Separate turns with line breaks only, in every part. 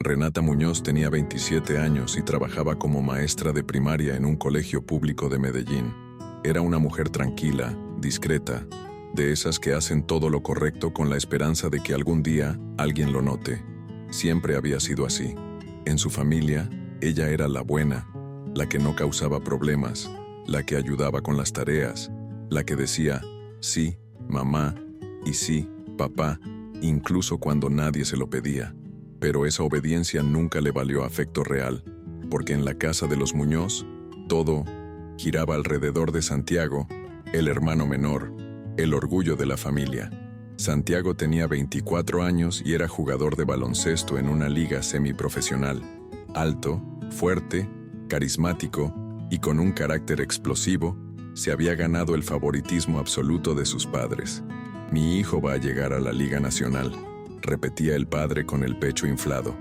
Renata Muñoz tenía 27 años y trabajaba como maestra de primaria en un colegio público de Medellín. Era una mujer tranquila, discreta, de esas que hacen todo lo correcto con la esperanza de que algún día alguien lo note. Siempre había sido así. En su familia, ella era la buena, la que no causaba problemas, la que ayudaba con las tareas, la que decía sí, mamá, y sí, papá, incluso cuando nadie se lo pedía. Pero esa obediencia nunca le valió afecto real, porque en la casa de los Muñoz, todo giraba alrededor de Santiago, el hermano menor, el orgullo de la familia. Santiago tenía 24 años y era jugador de baloncesto en una liga semiprofesional. Alto, fuerte, carismático y con un carácter explosivo, se había ganado el favoritismo absoluto de sus padres. «Mi hijo va a llegar a la Liga Nacional», repetía el padre con el pecho inflado.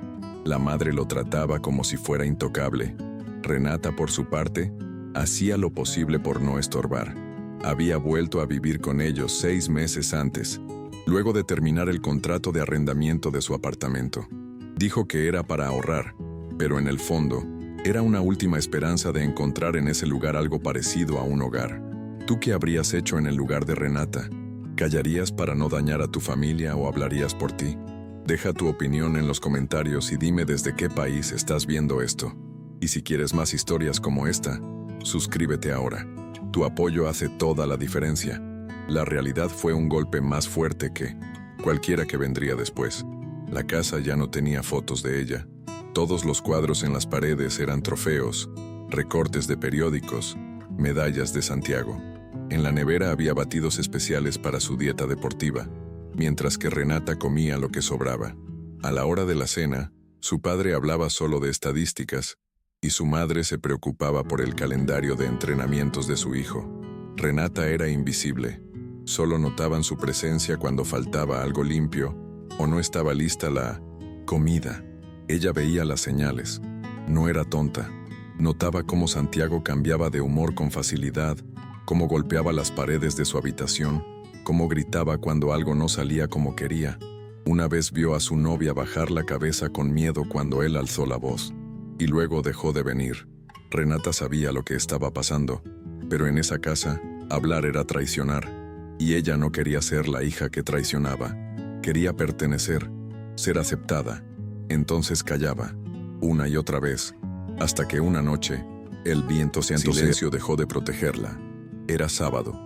La madre lo trataba como si fuera intocable. Renata, por su parte, hacía lo posible por no estorbar. Había vuelto a vivir con ellos 6 meses antes, luego de terminar el contrato de arrendamiento de su apartamento. Dijo que era para ahorrar, pero en el fondo, era una última esperanza de encontrar en ese lugar algo parecido a un hogar. ¿Tú qué habrías hecho en el lugar de Renata? ¿Callarías para no dañar a tu familia o hablarías por ti? Deja tu opinión en los comentarios y dime desde qué país estás viendo esto. Y si quieres más historias como esta, suscríbete ahora. Tu apoyo hace toda la diferencia. La realidad fue un golpe más fuerte que cualquiera que vendría después. La casa ya no tenía fotos de ella. Todos los cuadros en las paredes eran trofeos, recortes de periódicos, medallas de Santiago. En la nevera había batidos especiales para su dieta deportiva, mientras que Renata comía lo que sobraba. A la hora de la cena, su padre hablaba solo de estadísticas, y su madre se preocupaba por el calendario de entrenamientos de su hijo. Renata era invisible. Solo notaban su presencia cuando faltaba algo limpio o no estaba lista la comida. Ella veía las señales. No era tonta. Notaba cómo Santiago cambiaba de humor con facilidad, cómo golpeaba las paredes de su habitación, cómo gritaba cuando algo no salía como quería. Una vez vio a su novia bajar la cabeza con miedo cuando él alzó la voz, y luego dejó de venir. Renata sabía lo que estaba pasando, pero en esa casa, hablar era traicionar, y ella no quería ser la hija que traicionaba. Quería pertenecer, ser aceptada. Entonces callaba, una y otra vez, hasta que una noche, el viento en silencio dejó de protegerla. Era sábado.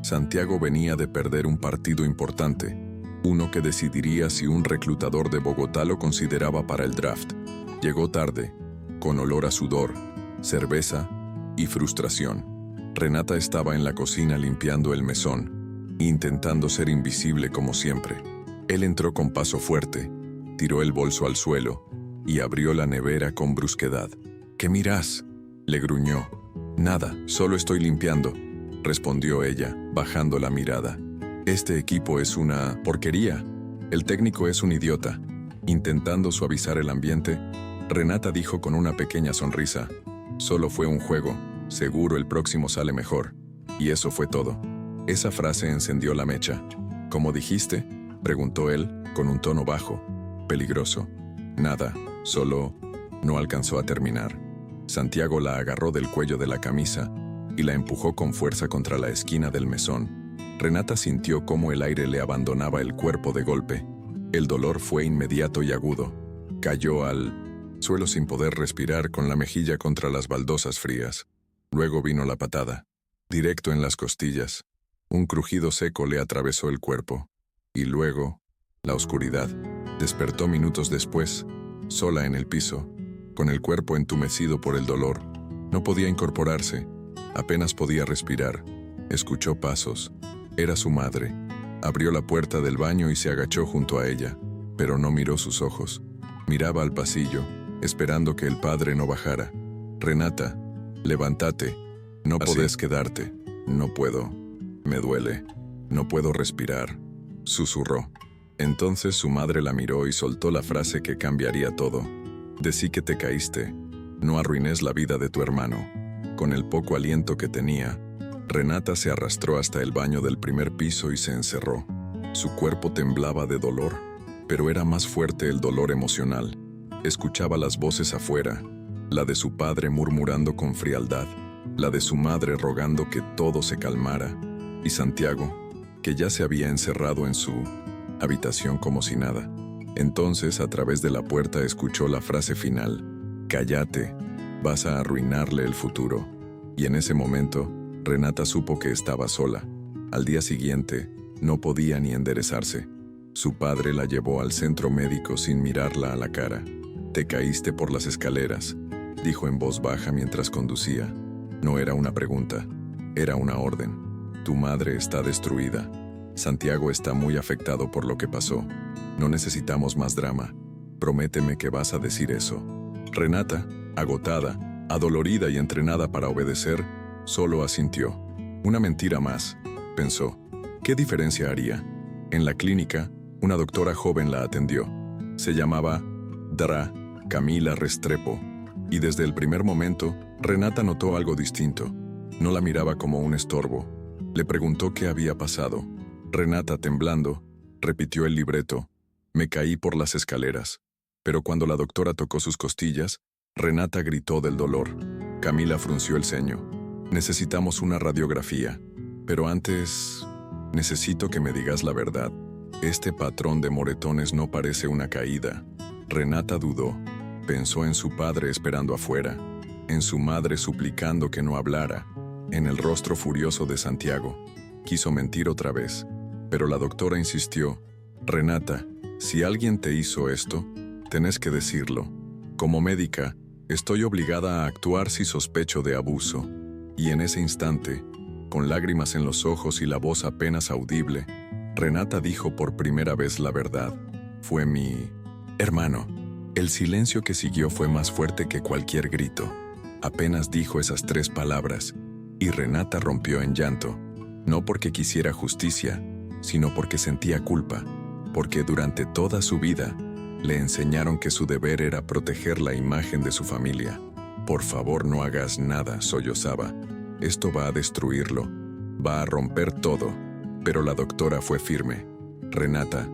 Santiago venía de perder un partido importante, uno que decidiría si un reclutador de Bogotá lo consideraba para el draft. Llegó tarde, con olor a sudor, cerveza y frustración. Renata estaba en la cocina limpiando el mesón, intentando ser invisible como siempre. Él entró con paso fuerte, tiró el bolso al suelo y abrió la nevera con brusquedad. «¿Qué mirás?», le gruñó. «Nada, solo estoy limpiando», respondió ella, bajando la mirada. «Este equipo es una porquería. El técnico es un idiota». Intentando suavizar el ambiente, Renata dijo con una pequeña sonrisa: «Solo fue un juego, seguro el próximo sale mejor». Y eso fue todo. Esa frase encendió la mecha. «¿Cómo dijiste?», preguntó él, con un tono bajo. «Peligroso». «Nada, solo…». No alcanzó a terminar. Santiago la agarró del cuello de la camisa y la empujó con fuerza contra la esquina del mesón. Renata sintió cómo el aire le abandonaba el cuerpo de golpe. El dolor fue inmediato y agudo. Cayó al suelo sin poder respirar, con la mejilla contra las baldosas frías. Luego vino la patada, directo en las costillas. Un crujido seco le atravesó el cuerpo. Y luego, la oscuridad. Despertó minutos después, sola en el piso, con el cuerpo entumecido por el dolor. No podía incorporarse. Apenas podía respirar. Escuchó pasos. Era su madre. Abrió la puerta del baño y se agachó junto a ella, pero no miró sus ojos. Miraba al pasillo, esperando que el padre no bajara. «Renata, levántate. No podés quedarte». «No puedo. Me duele. No puedo respirar», susurró. Entonces su madre la miró y soltó la frase que cambiaría todo. «Decí que te caíste. No arruines la vida de tu hermano». Con el poco aliento que tenía, Renata se arrastró hasta el baño del primer piso y se encerró. Su cuerpo temblaba de dolor, pero era más fuerte el dolor emocional. Escuchaba las voces afuera, la de su padre murmurando con frialdad, la de su madre rogando que todo se calmara, y Santiago, que ya se había encerrado en su habitación como si nada. Entonces, a través de la puerta escuchó la frase final: «Cállate, vas a arruinarle el futuro». Y en ese momento, Renata supo que estaba sola. Al día siguiente, no podía ni enderezarse. Su padre la llevó al centro médico sin mirarla a la cara. «Te caíste por las escaleras», dijo en voz baja mientras conducía. No era una pregunta, era una orden. «Tu madre está destruida. Santiago está muy afectado por lo que pasó. No necesitamos más drama. Prométeme que vas a decir eso». Renata, agotada, adolorida y entrenada para obedecer, solo asintió. Una mentira más, pensó. ¿Qué diferencia haría? En la clínica, una doctora joven la atendió. Se llamaba Dra. Camila Restrepo, y desde el primer momento, Renata notó algo distinto. No la miraba como un estorbo. Le preguntó qué había pasado. Renata, temblando, repitió el libreto: «Me caí por las escaleras». Pero cuando la doctora tocó sus costillas, Renata gritó del dolor. Camila frunció el ceño. «Necesitamos una radiografía. Pero antes, necesito que me digas la verdad. Este patrón de moretones no parece una caída». Renata dudó. Pensó en su padre esperando afuera, en su madre suplicando que no hablara, en el rostro furioso de Santiago. Quiso mentir otra vez, pero la doctora insistió: «Renata, si alguien te hizo esto, tenés que decirlo. Como médica, estoy obligada a actuar si sospecho de abuso». Y en ese instante, con lágrimas en los ojos y la voz apenas audible, Renata dijo por primera vez la verdad: «Fue mi hermano». El silencio que siguió fue más fuerte que cualquier grito. Apenas dijo esas 3 palabras, y Renata rompió en llanto, no porque quisiera justicia, sino porque sentía culpa, porque durante toda su vida le enseñaron que su deber era proteger la imagen de su familia. «Por favor, no hagas nada», sollozaba. «Esto va a destruirlo, va a romper todo». Pero la doctora fue firme. «Renata,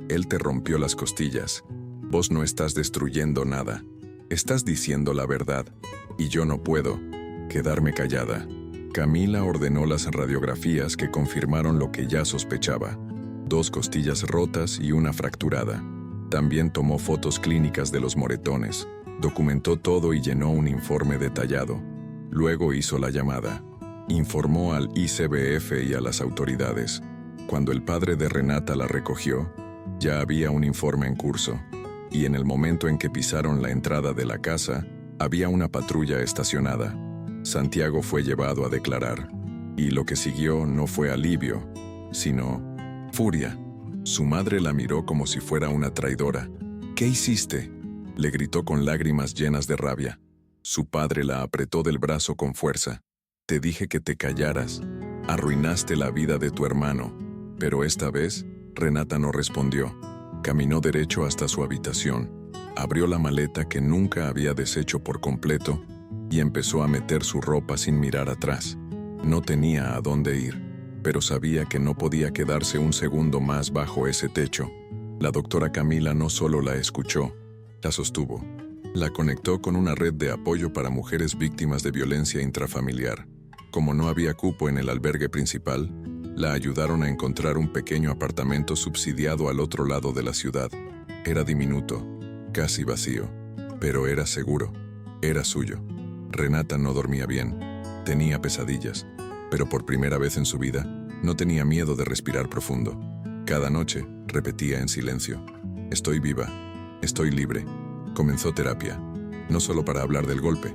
él te rompió las costillas. Vos no estás destruyendo nada. Estás diciendo la verdad, y yo no puedo quedarme callada». Camila ordenó las radiografías que confirmaron lo que ya sospechaba: 2 costillas rotas y una fracturada. También tomó fotos clínicas de los moretones, documentó todo y llenó un informe detallado. Luego hizo la llamada. Informó al ICBF y a las autoridades. Cuando el padre de Renata la recogió, ya había un informe en curso. Y en el momento en que pisaron la entrada de la casa, había una patrulla estacionada. Santiago fue llevado a declarar, y lo que siguió no fue alivio, sino furia. Su madre la miró como si fuera una traidora. «¿Qué hiciste?», le gritó con lágrimas llenas de rabia. Su padre la apretó del brazo con fuerza. «Te dije que te callaras. Arruinaste la vida de tu hermano». Pero esta vez, Renata no respondió. Caminó derecho hasta su habitación, abrió la maleta que nunca había deshecho por completo y empezó a meter su ropa sin mirar atrás. No tenía a dónde ir, pero sabía que no podía quedarse un segundo más bajo ese techo. La doctora Camila no solo la escuchó, la sostuvo. La conectó con una red de apoyo para mujeres víctimas de violencia intrafamiliar. Como no había cupo en el albergue principal, la ayudaron a encontrar un pequeño apartamento subsidiado al otro lado de la ciudad. Era diminuto, casi vacío, pero era seguro, era suyo. Renata no dormía bien, tenía pesadillas, pero por primera vez en su vida no tenía miedo de respirar profundo. Cada noche repetía en silencio: «Estoy viva, estoy libre». Comenzó terapia, no solo para hablar del golpe,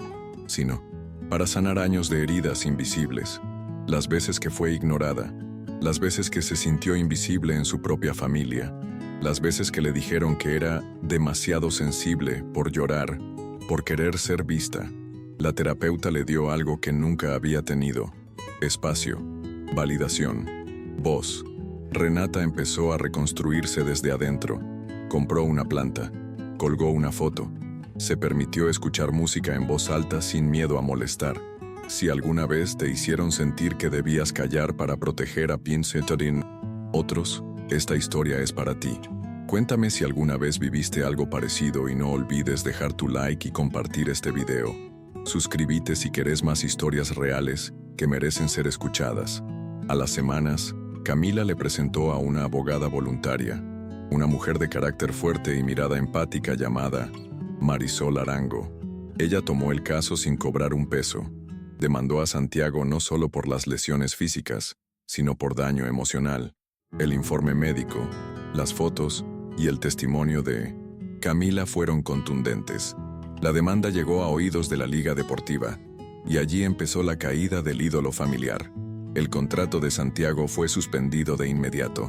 sino para sanar años de heridas invisibles, las veces que fue ignorada, las veces que se sintió invisible en su propia familia, las veces que le dijeron que era demasiado sensible por llorar, por querer ser vista. La terapeuta le dio algo que nunca había tenido: espacio, validación, voz. Renata empezó a reconstruirse desde adentro. Compró una planta, colgó una foto, se permitió escuchar música en voz alta sin miedo a molestar. Si alguna vez te hicieron sentir que debías callar para proteger a otros, esta historia es para ti. Cuéntame si alguna vez viviste algo parecido y no olvides dejar tu like y compartir este video. Suscríbete si querés más historias reales que merecen ser escuchadas. A las semanas, Camila le presentó a una abogada voluntaria, una mujer de carácter fuerte y mirada empática llamada Marisol Arango. Ella tomó el caso sin cobrar un peso. Demandó a Santiago no solo por las lesiones físicas, sino por daño emocional. El informe médico, las fotos y el testimonio de Camila fueron contundentes. La demanda llegó a oídos de la Liga Deportiva, y allí empezó la caída del ídolo familiar. El contrato de Santiago fue suspendido de inmediato.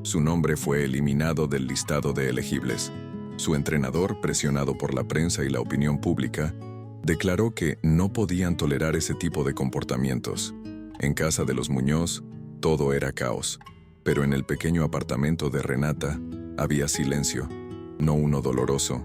Su nombre fue eliminado del listado de elegibles. Su entrenador, presionado por la prensa y la opinión pública, declaró que no podían tolerar ese tipo de comportamientos. En casa de los Muñoz, todo era caos, pero en el pequeño apartamento de Renata había silencio, no uno doloroso,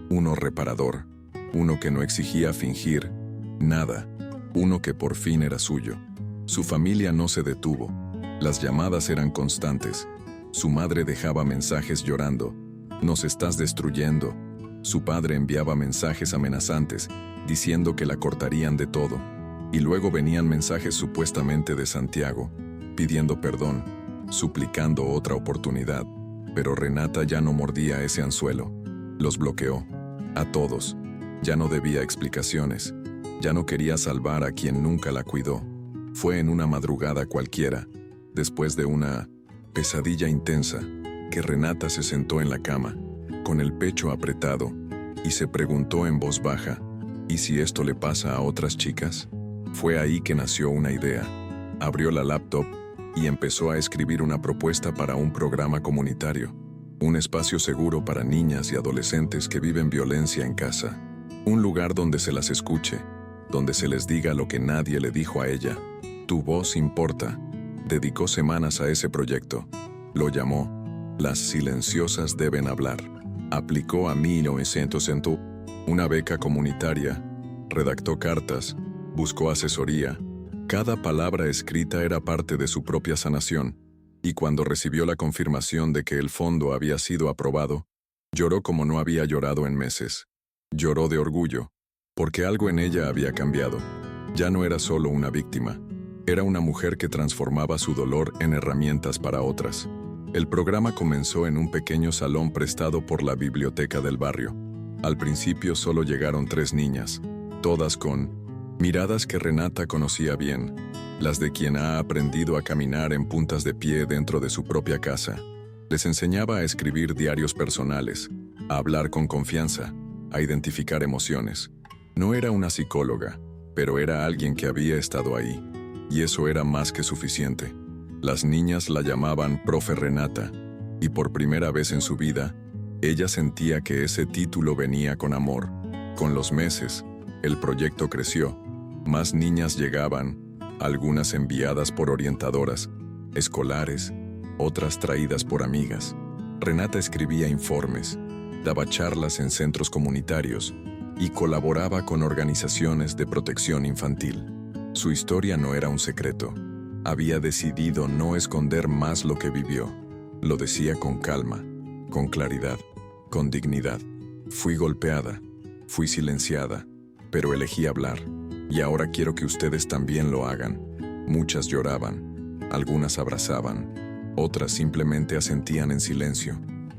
uno reparador, uno que no exigía fingir nada, uno que por fin era suyo. Su familia no se detuvo, las llamadas eran constantes. Su madre dejaba mensajes llorando, «Nos estás destruyendo». Su padre enviaba mensajes amenazantes, diciendo que la cortarían de todo. Y luego venían mensajes supuestamente de Santiago, pidiendo perdón, suplicando otra oportunidad. Pero Renata ya no mordía ese anzuelo. Los bloqueó. A todos. Ya no debía explicaciones. Ya no quería salvar a quien nunca la cuidó. Fue en una madrugada cualquiera, después de una pesadilla intensa, que Renata se sentó en la cama, con el pecho apretado, y se preguntó en voz baja, ¿y si esto le pasa a otras chicas? Fue ahí que nació una idea. Abrió la laptop y empezó a escribir una propuesta para un programa comunitario, un espacio seguro para niñas y adolescentes que viven violencia en casa, un lugar donde se las escuche, donde se les diga lo que nadie le dijo a ella. Tu voz importa. Dedicó semanas a ese proyecto. Lo llamó Las silenciosas deben hablar. Aplicó a 1900 una beca comunitaria, redactó cartas, buscó asesoría. Cada palabra escrita era parte de su propia sanación, y cuando recibió la confirmación de que el fondo había sido aprobado, lloró como no había llorado en meses. Lloró de orgullo, porque algo en ella había cambiado. Ya no era solo una víctima, era una mujer que transformaba su dolor en herramientas para otras. El programa comenzó en un pequeño salón prestado por la biblioteca del barrio. Al principio solo llegaron 3 niñas, todas con miradas que Renata conocía bien, las de quien ha aprendido a caminar en puntas de pie dentro de su propia casa. Les enseñaba a escribir diarios personales, a hablar con confianza, a identificar emociones. No era una psicóloga, pero era alguien que había estado ahí, y eso era más que suficiente. Las niñas la llamaban Profe Renata, y por primera vez en su vida, ella sentía que ese título venía con amor. Con los meses, el proyecto creció. Más niñas llegaban, algunas enviadas por orientadoras, escolares, otras traídas por amigas. Renata escribía informes, daba charlas en centros comunitarios y colaboraba con organizaciones de protección infantil. Su historia no era un secreto. Había decidido no esconder más lo que vivió. Lo decía con calma, con claridad, con dignidad. Fui golpeada, fui silenciada, pero elegí hablar. Y ahora quiero que ustedes también lo hagan. Muchas lloraban, algunas abrazaban, otras simplemente asentían en silencio.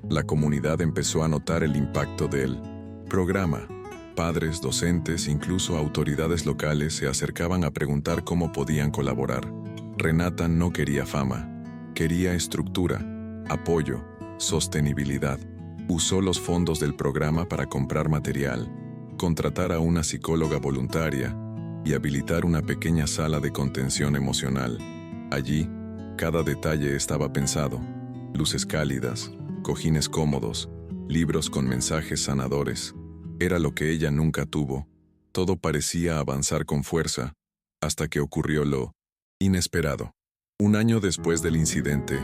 La comunidad empezó a notar el impacto del programa. Padres, docentes, incluso autoridades locales se acercaban a preguntar cómo podían colaborar. Renata no quería fama, quería estructura, apoyo, sostenibilidad. Usó los fondos del programa para comprar material, contratar a una psicóloga voluntaria y habilitar una pequeña sala de contención emocional. Allí, cada detalle estaba pensado. Luces cálidas, cojines cómodos, libros con mensajes sanadores. Era lo que ella nunca tuvo. Todo parecía avanzar con fuerza, hasta que ocurrió lo inesperado. Un año después del incidente,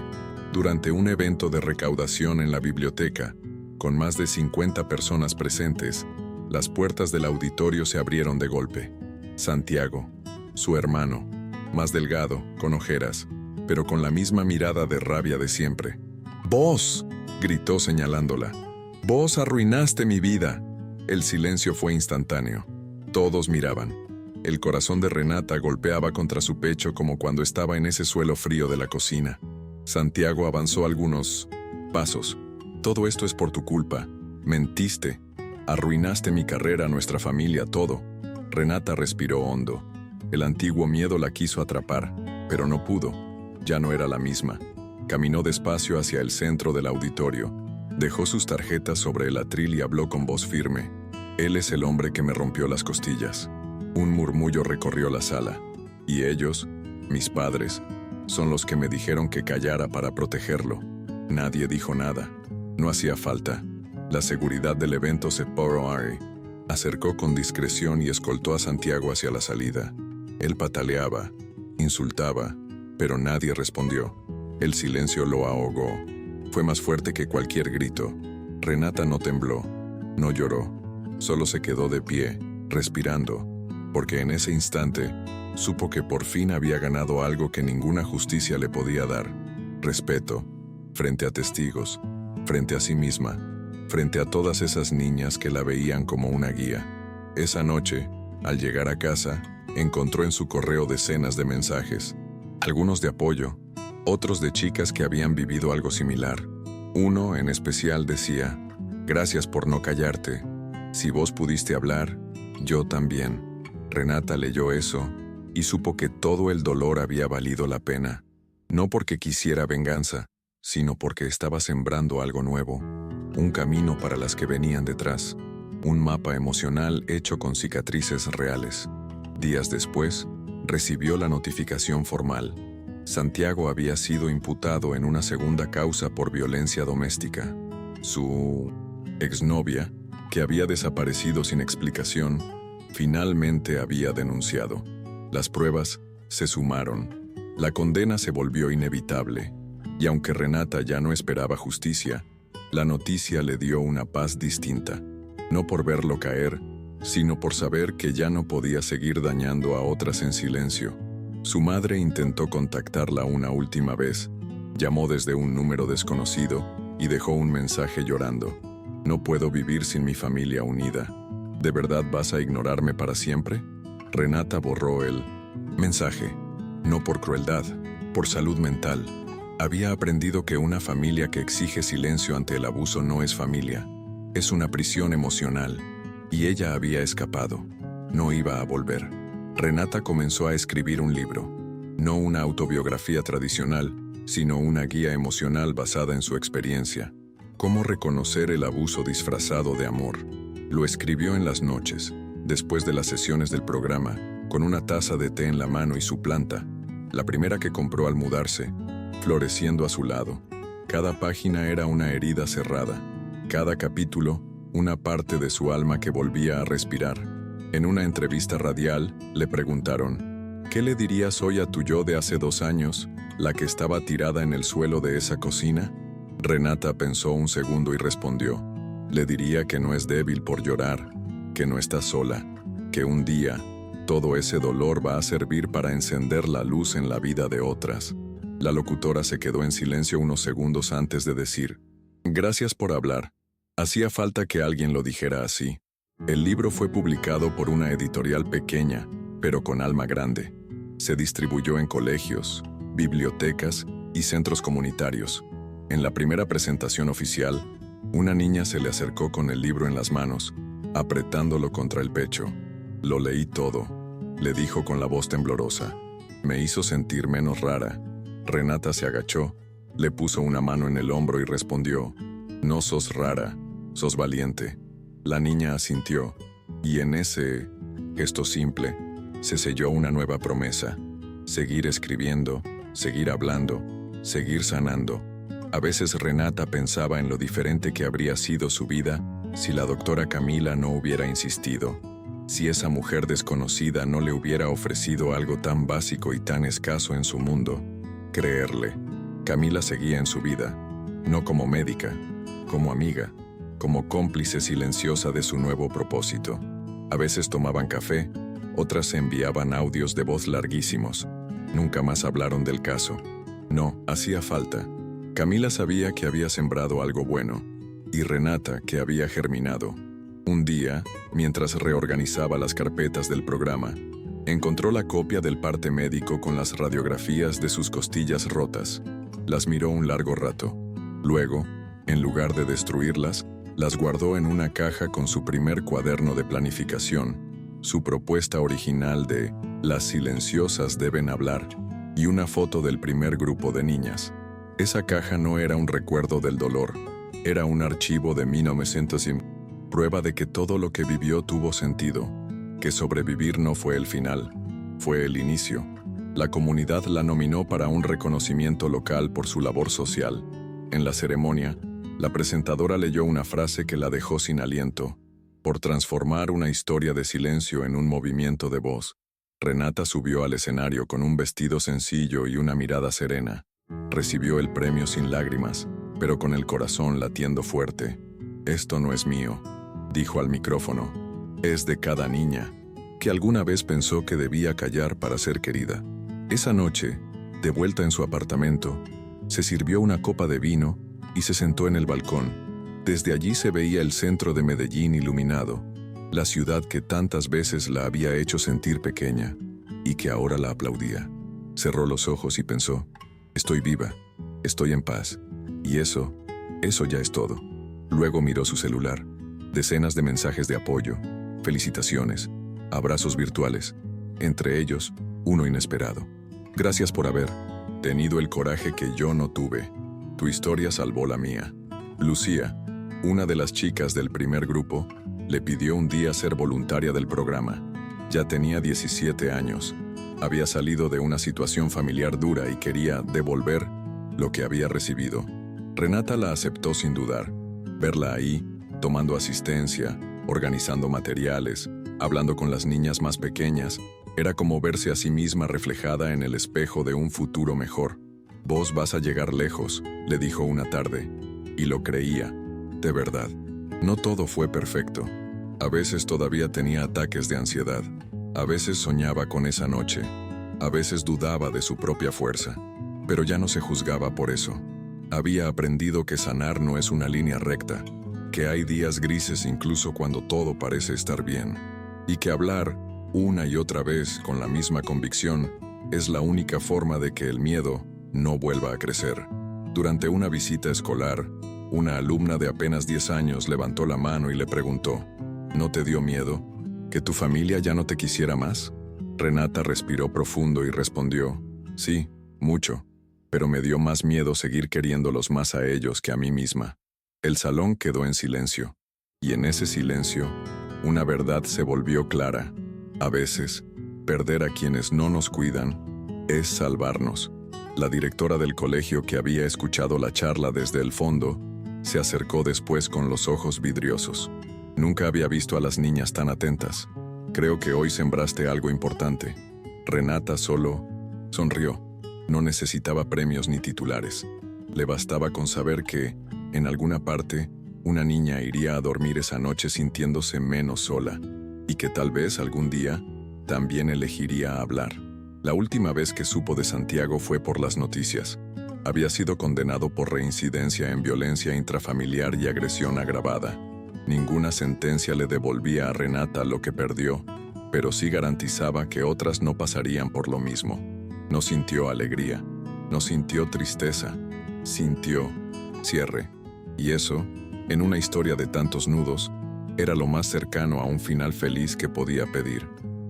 durante un evento de recaudación en la biblioteca, con más de 50 personas presentes, las puertas del auditorio se abrieron de golpe. Santiago, su hermano, más delgado, con ojeras, pero con la misma mirada de rabia de siempre. «¡Vos!», gritó señalándola. «Vos arruinaste mi vida». El silencio fue instantáneo. Todos miraban. El corazón de Renata golpeaba contra su pecho como cuando estaba en ese suelo frío de la cocina. Santiago avanzó algunos pasos. «Todo esto es por tu culpa. Mentiste. Arruinaste mi carrera, nuestra familia, todo». Renata respiró hondo. El antiguo miedo la quiso atrapar, pero no pudo. Ya no era la misma. Caminó despacio hacia el centro del auditorio. Dejó sus tarjetas sobre el atril y habló con voz firme. «Él es el hombre que me rompió las costillas». Un murmullo recorrió la sala. «Y ellos, mis padres, son los que me dijeron que callara para protegerlo». Nadie dijo nada. No hacía falta. La seguridad del evento se acercó con discreción y escoltó a Santiago hacia la salida. Él pataleaba, insultaba, pero nadie respondió. El silencio lo ahogó. Fue más fuerte que cualquier grito. Renata no tembló, no lloró, solo se quedó de pie, respirando, porque en ese instante supo que por fin había ganado algo que ninguna justicia le podía dar: respeto, frente a testigos, frente a sí misma, frente a todas esas niñas que la veían como una guía. Esa noche, al llegar a casa, encontró en su correo decenas de mensajes, algunos de apoyo, otros de chicas que habían vivido algo similar. Uno en especial decía: «Gracias por no callarte. Si vos pudiste hablar, yo también». Renata leyó eso y supo que todo el dolor había valido la pena, no porque quisiera venganza, sino porque estaba sembrando algo nuevo, un camino para las que venían detrás, un mapa emocional hecho con cicatrices reales. Días después, recibió la notificación formal. Santiago había sido imputado en una segunda causa por violencia doméstica. Su exnovia, que había desaparecido sin explicación, finalmente había denunciado. Las pruebas se sumaron. La condena se volvió inevitable, y aunque Renata ya no esperaba justicia, la noticia le dio una paz distinta, no por verlo caer, sino por saber que ya no podía seguir dañando a otras en silencio. Su madre intentó contactarla una última vez, llamó desde un número desconocido y dejó un mensaje llorando. «No puedo vivir sin mi familia unida. ¿De verdad vas a ignorarme para siempre?». Renata borró el mensaje, no por crueldad, por salud mental. Había aprendido que una familia que exige silencio ante el abuso no es familia, es una prisión emocional, y ella había escapado. No iba a volver. Renata comenzó a escribir un libro, no una autobiografía tradicional, sino una guía emocional basada en su experiencia. Cómo reconocer el abuso disfrazado de amor. Lo escribió en las noches, después de las sesiones del programa, con una taza de té en la mano y su planta, la primera que compró al mudarse, floreciendo a su lado. Cada página era una herida cerrada, cada capítulo, una parte de su alma que volvía a respirar. En una entrevista radial, le preguntaron: «¿Qué le dirías hoy a tu yo de hace 2 años, la que estaba tirada en el suelo de esa cocina?». Renata pensó un segundo y respondió: «Le diría que no es débil por llorar, que no está sola, que un día, todo ese dolor va a servir para encender la luz en la vida de otras». La locutora se quedó en silencio unos segundos antes de decir: «Gracias por hablar. Hacía falta que alguien lo dijera así». El libro fue publicado por una editorial pequeña, pero con alma grande. Se distribuyó en colegios, bibliotecas y centros comunitarios. En la primera presentación oficial, una niña se le acercó con el libro en las manos, apretándolo contra el pecho. «Lo leí todo», le dijo con la voz temblorosa. «Me hizo sentir menos rara». Renata se agachó, le puso una mano en el hombro y respondió: «No sos rara, sos valiente». La niña asintió, y en ese gesto simple se selló una nueva promesa: seguir escribiendo, seguir hablando, seguir sanando. A veces Renata pensaba en lo diferente que habría sido su vida si la doctora Camila no hubiera insistido, si esa mujer desconocida no le hubiera ofrecido algo tan básico y tan escaso en su mundo: creerle. Camila seguía en su vida, no como médica, como amiga, como cómplice silenciosa de su nuevo propósito. A veces tomaban café, otras se enviaban audios de voz larguísimos. Nunca más hablaron del caso. No, hacía falta. Camila sabía que había sembrado algo bueno, y Renata que había germinado. Un día, mientras reorganizaba las carpetas del programa, encontró la copia del parte médico con las radiografías de sus costillas rotas. Las miró un largo rato. Luego, en lugar de destruirlas, las guardó en una caja con su primer cuaderno de planificación, su propuesta original de Las silenciosas deben hablar y una foto del primer grupo de niñas. Esa caja no era un recuerdo del dolor, era un archivo de 1900, prueba de que todo lo que vivió tuvo sentido, que sobrevivir no fue el final, fue el inicio. La comunidad la nominó para un reconocimiento local por su labor social. En la ceremonia, la presentadora leyó una frase que la dejó sin aliento. Por transformar una historia de silencio en un movimiento de voz, Renata subió al escenario con un vestido sencillo y una mirada serena. Recibió el premio sin lágrimas, pero con el corazón latiendo fuerte. «Esto no es mío», dijo al micrófono. «Es de cada niña, que alguna vez pensó que debía callar para ser querida». Esa noche, de vuelta en su apartamento, se sirvió una copa de vino y se sentó en el balcón. Desde allí se veía el centro de Medellín iluminado, la ciudad que tantas veces la había hecho sentir pequeña y que ahora la aplaudía. Cerró los ojos y pensó, «Estoy viva, estoy en paz, y eso ya es todo». Luego miró su celular, decenas de mensajes de apoyo, felicitaciones, abrazos virtuales, entre ellos, uno inesperado. «Gracias por haber tenido el coraje que yo no tuve. Tu historia salvó la mía». Lucía, una de las chicas del primer grupo, le pidió un día ser voluntaria del programa. Ya tenía 17 años. Había salido de una situación familiar dura y quería devolver lo que había recibido. Renata la aceptó sin dudar. Verla ahí, tomando asistencia, organizando materiales, hablando con las niñas más pequeñas, era como verse a sí misma reflejada en el espejo de un futuro mejor. «Vos vas a llegar lejos», le dijo una tarde. Y lo creía, de verdad. No todo fue perfecto. A veces todavía tenía ataques de ansiedad. A veces soñaba con esa noche. A veces dudaba de su propia fuerza. Pero ya no se juzgaba por eso. Había aprendido que sanar no es una línea recta, que hay días grises incluso cuando todo parece estar bien, y que hablar, una y otra vez con la misma convicción, es la única forma de que el miedo no vuelva a crecer. Durante una visita escolar, una alumna de apenas 10 años levantó la mano y le preguntó, «¿No te dio miedo? ¿Que tu familia ya no te quisiera más?» Renata respiró profundo y respondió, «Sí, mucho, pero me dio más miedo seguir queriéndolos más a ellos que a mí misma». El salón quedó en silencio, y en ese silencio, una verdad se volvió clara. A veces, perder a quienes no nos cuidan es salvarnos. La directora del colegio, que había escuchado la charla desde el fondo, se acercó después con los ojos vidriosos. «Nunca había visto a las niñas tan atentas. Creo que hoy sembraste algo importante». Renata solo sonrió. No necesitaba premios ni titulares. Le bastaba con saber que, en alguna parte, una niña iría a dormir esa noche sintiéndose menos sola, y que tal vez algún día también elegiría hablar. La última vez que supo de Santiago fue por las noticias. Había sido condenado por reincidencia en violencia intrafamiliar y agresión agravada. Ninguna sentencia le devolvía a Renata lo que perdió, pero sí garantizaba que otras no pasarían por lo mismo. No sintió alegría, no sintió tristeza, sintió cierre. Y eso, en una historia de tantos nudos, era lo más cercano a un final feliz que podía pedir.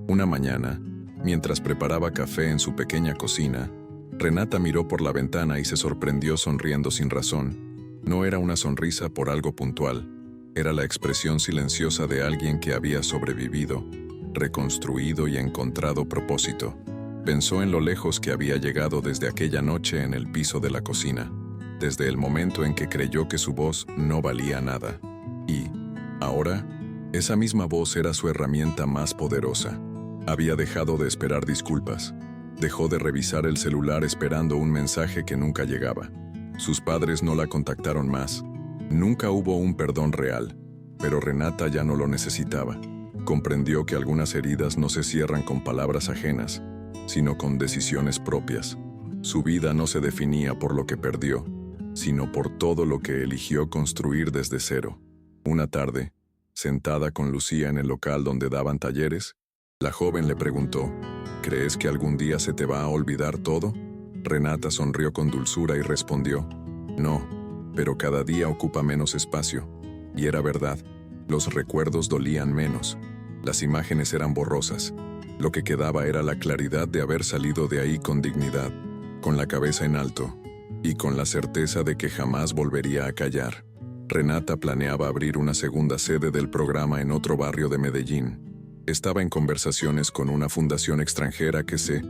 Una mañana, mientras preparaba café en su pequeña cocina, Renata miró por la ventana y se sorprendió sonriendo sin razón. No era una sonrisa por algo puntual, era la expresión silenciosa de alguien que había sobrevivido, reconstruido y encontrado propósito. Pensó en lo lejos que había llegado desde aquella noche en el piso de la cocina, desde el momento en que creyó que su voz no valía nada. Y, ahora, esa misma voz era su herramienta más poderosa. Había dejado de esperar disculpas. Dejó de revisar el celular esperando un mensaje que nunca llegaba. Sus padres no la contactaron más. Nunca hubo un perdón real, pero Renata ya no lo necesitaba. Comprendió que algunas heridas no se cierran con palabras ajenas, sino con decisiones propias. Su vida no se definía por lo que perdió, sino por todo lo que eligió construir desde cero. Una tarde, sentada con Lucía en el local donde daban talleres, la joven le preguntó, ¿crees que algún día se te va a olvidar todo? Renata sonrió con dulzura y respondió, no, pero cada día ocupa menos espacio. Y era verdad, los recuerdos dolían menos, las imágenes eran borrosas. Lo que quedaba era la claridad de haber salido de ahí con dignidad, con la cabeza en alto, y con la certeza de que jamás volvería a callar. Renata planeaba abrir una segunda sede del programa en otro barrio de Medellín. Estaba en conversaciones con una fundación extranjera que se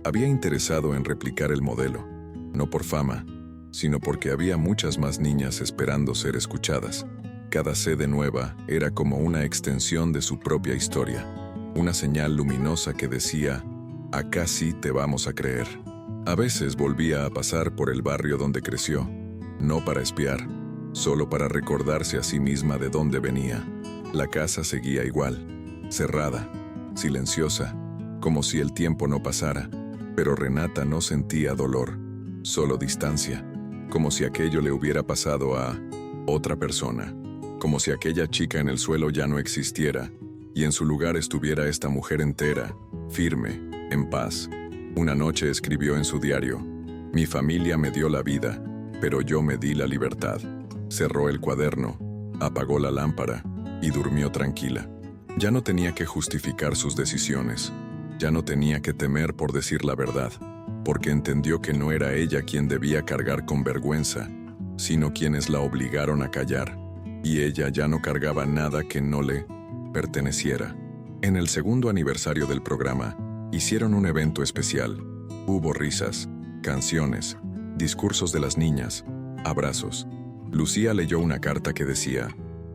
había interesado en replicar el modelo, no por fama, sino porque había muchas más niñas esperando ser escuchadas. Cada sede nueva era como una extensión de su propia historia, una señal luminosa que decía, acá sí te vamos a creer. A veces volvía a pasar por el barrio donde creció, no para espiar, solo para recordarse a sí misma de dónde venía. La casa seguía igual, cerrada, silenciosa, como si el tiempo no pasara, pero Renata no sentía dolor, solo distancia, como si aquello le hubiera pasado a otra persona, como si aquella chica en el suelo ya no existiera, y en su lugar estuviera esta mujer entera, firme, en paz. Una noche escribió en su diario, mi familia me dio la vida, pero yo me di la libertad. Cerró el cuaderno, apagó la lámpara y durmió tranquila. Ya no tenía que justificar sus decisiones, ya no tenía que temer por decir la verdad, porque entendió que no era ella quien debía cargar con vergüenza, sino quienes la obligaron a callar, y ella ya no cargaba nada que no le perteneciera. En el segundo aniversario del programa, hicieron un evento especial. Hubo risas, canciones, discursos de las niñas, abrazos. Lucía leyó una carta que decía,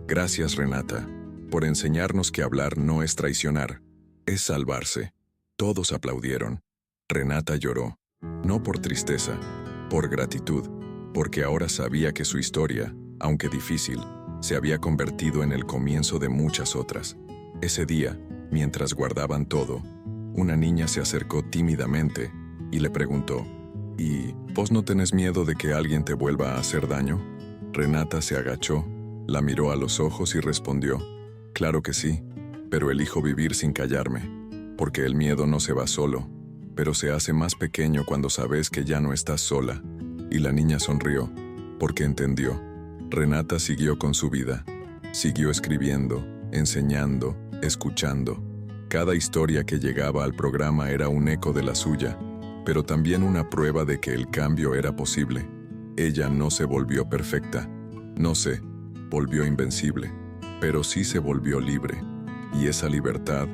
gracias Renata, por enseñarnos que hablar no es traicionar, es salvarse. Todos aplaudieron. Renata lloró, no por tristeza, por gratitud, porque ahora sabía que su historia, aunque difícil, se había convertido en el comienzo de muchas otras. Ese día, mientras guardaban todo, una niña se acercó tímidamente y le preguntó, ¿y vos no tenés miedo de que alguien te vuelva a hacer daño? Renata se agachó, la miró a los ojos y respondió, claro que sí, pero elijo vivir sin callarme, porque el miedo no se va solo, pero se hace más pequeño cuando sabes que ya no estás sola. Y la niña sonrió, porque entendió. Renata siguió con su vida, siguió escribiendo, enseñando, escuchando. Cada historia que llegaba al programa era un eco de la suya, pero también una prueba de que el cambio era posible. Ella no se volvió perfecta, no se volvió invencible, pero sí se volvió libre. Y esa libertad,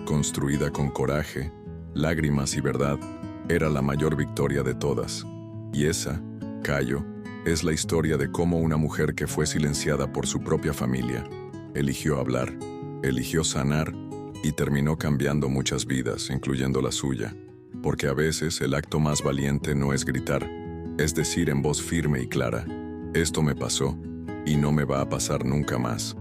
construida con coraje, lágrimas y verdad, era la mayor victoria de todas. Y esa, Cayo, es la historia de cómo una mujer que fue silenciada por su propia familia, eligió hablar, eligió sanar y terminó cambiando muchas vidas, incluyendo la suya. Porque a veces el acto más valiente no es gritar, es decir en voz firme y clara, esto me pasó y no me va a pasar nunca más.